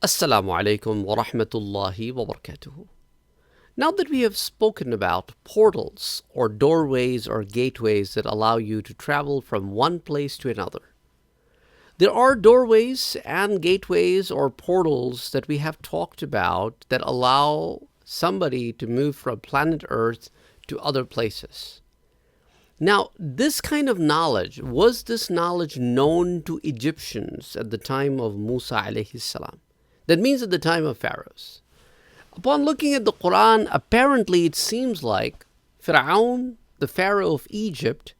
Assalamu alaikum wa rahmatullahi wa barakatuhu. Now that we have spoken about portals or doorways or gateways that allow you to travel from one place to another, there are doorways and gateways or portals that we have talked about that allow somebody to move from planet Earth to other places. Now, this kind of knowledge, was this knowledge known to Egyptians at the time of Musa alayhi salam? That means at the time of pharaohs. Upon looking at the Quran, apparently it seems like Pharaoh, the Pharaoh of Egypt,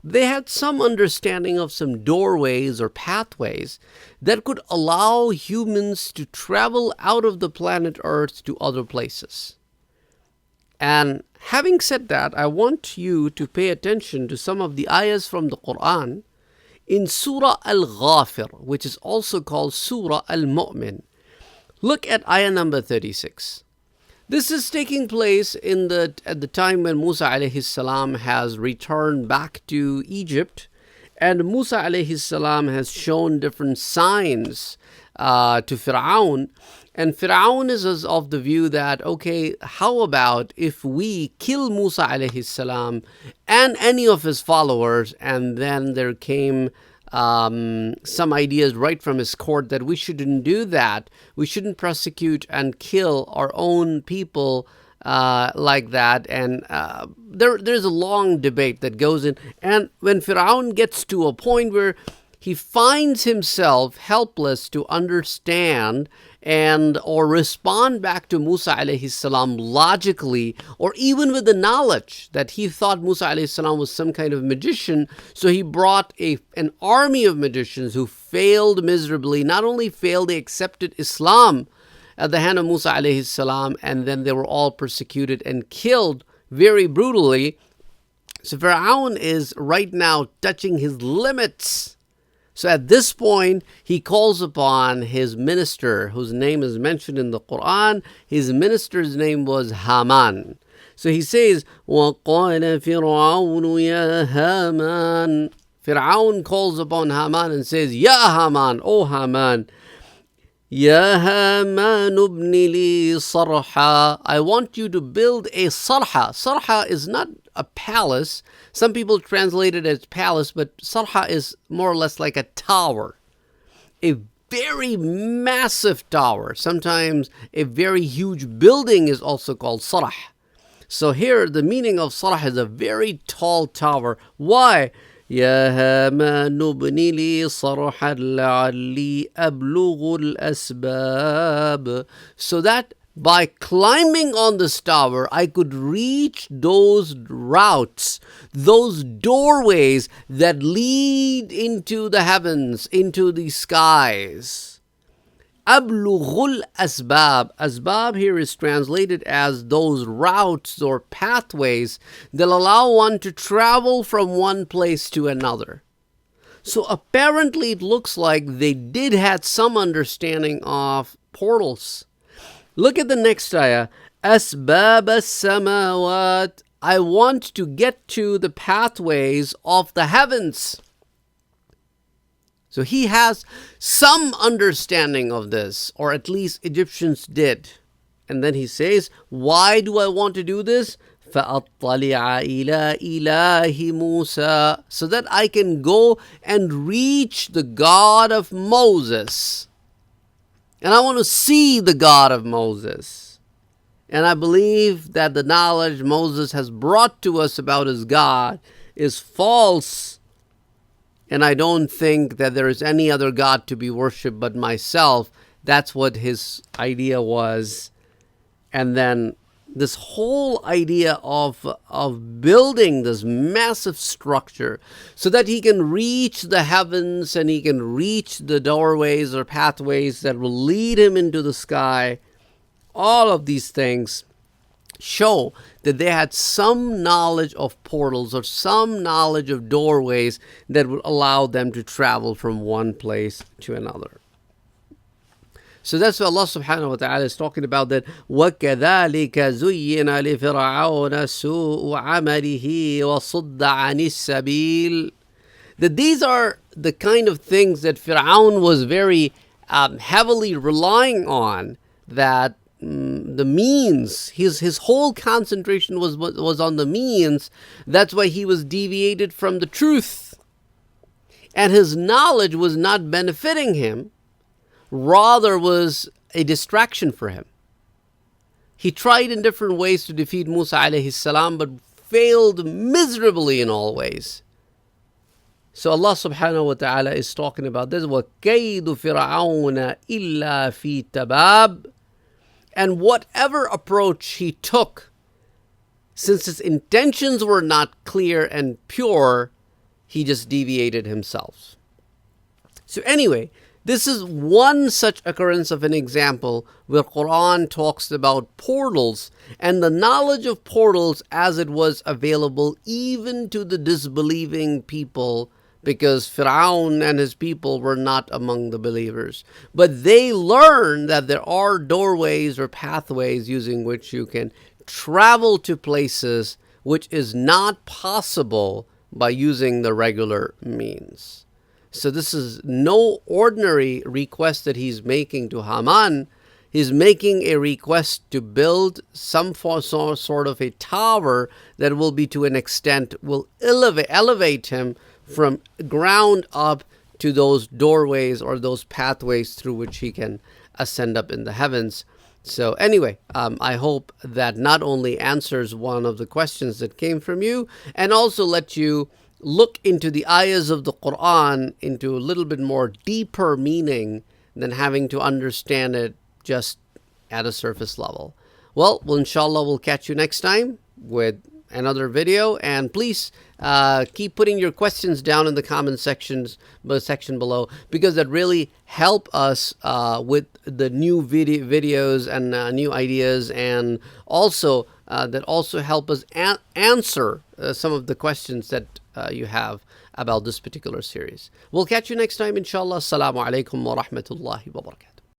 they had some understanding of some doorways or pathways that could allow humans to travel out of the planet Earth to other places. And having said that, I want you to pay attention to some of the ayahs from the Quran in Surah Al-Ghafir, which is also called Surah Al-Mu'min. Look at ayah number 36. This is taking place at the time when Musa alayhi salam has returned back to Egypt, and Musa alayhi salam has shown different signs to Pharaoh, and Pharaoh is of the view that, okay, how about if we kill Musa alayhi salam and any of his followers? And then there came some ideas right from his court that we shouldn't do that. We shouldn't prosecute and kill our own people like that. And there's a long debate that goes in. And when Pharaoh gets to a point where he finds himself helpless to understand or respond back to Musa alayhi salam logically, or even with the knowledge that he thought Musa alayhi salam was some kind of magician. So he brought an army of magicians who failed miserably. Not only failed, they accepted Islam at the hand of Musa alayhi salam, and then they were all persecuted and killed very brutally. So Pharaoh is right now touching his limits. So at this point, he calls upon his minister, whose name is mentioned in the Quran. His minister's name was Haman. So he says, وَقَالَ فِرْعَوْنُ يَا هَامَانُ. Pharaoh calls upon Haman and says, Ya Haman, O Haman, Ya Haman ibni li sarha. I want you to build a sarha. Sarha is not a palace. Some people translate it as palace, but sarha is more or less like a tower. A very massive tower. Sometimes a very huge building is also called sarh. So here the meaning of sarh is a very tall tower. Why? يا هامان ابن لي صرحا لعلي أبلغ الأسباب. So that by climbing on this tower, I could reach those routes, those doorways that lead into the heavens, into the skies. Ablughul asbab. Asbab here is translated as those routes or pathways that allow one to travel from one place to another. So apparently it looks like they did have some understanding of portals. Look at the next ayah. Asbab as-samawat. I want to get to the pathways of the heavens. So he has some understanding of this, or at least Egyptians did. And then he says, why do I want to do this? فَأَطَّلِعَ إِلَىٰ إِلَٰهِ مُوسَىٰ. So that I can go and reach the God of Moses. And I want to see the God of Moses. And I believe that the knowledge Moses has brought to us about his God is false. And I don't think that there is any other God to be worshipped but myself. That's what his idea was. And then this whole idea of building this massive structure so that he can reach the heavens and he can reach the doorways or pathways that will lead him into the sky. All of these things show that they had some knowledge of portals or some knowledge of doorways that would allow them to travel from one place to another. So that's what Allah subhanahu wa ta'ala is talking about, that وَكَذَلِكَ زُيِّنَ لِفِرْعَوْنَ سُوءُ عَمَلِهِ وَصُدَّ عَنِ السَّبِيلِ. That these are the kind of things that Pharaoh was very heavily relying on that the means. His whole concentration was on the means. That's why he was deviated from the truth. And his knowledge was not benefiting him, rather was a distraction for him. He tried in different ways to defeat Musa alayhi salam, but failed miserably in all ways. So Allah subhanahu wa ta'ala is talking about this. وَكَيْدُ فِرْعَوْنَ إِلَّا فِي تَبَابٍ. And whatever approach he took, since his intentions were not clear and pure, he just deviated himself. So anyway, this is one such occurrence of an example where Quran talks about portals and the knowledge of portals as it was available even to the disbelieving people, because Pharaoh and his people were not among the believers. But they learned that there are doorways or pathways using which you can travel to places which is not possible by using the regular means. So this is no ordinary request that he's making to Haman. He's making a request to build some sort of a tower that will be, to an extent, will elevate him from ground up to those doorways or those pathways through which he can ascend up in the heavens. So anyway, I hope that not only answers one of the questions that came from you, and also let you look into the ayahs of the Quran into a little bit more deeper meaning than having to understand it just at a surface level. Well, inshallah, we'll catch you next time with another video, and please keep putting your questions down in the comment section below, because that really help us with the new videos and new ideas, and also that also help us answer some of the questions that you have about this particular series. We'll catch you next time, inshallah. Assalamu alaikum wa rahmatullahi wa barakatuh.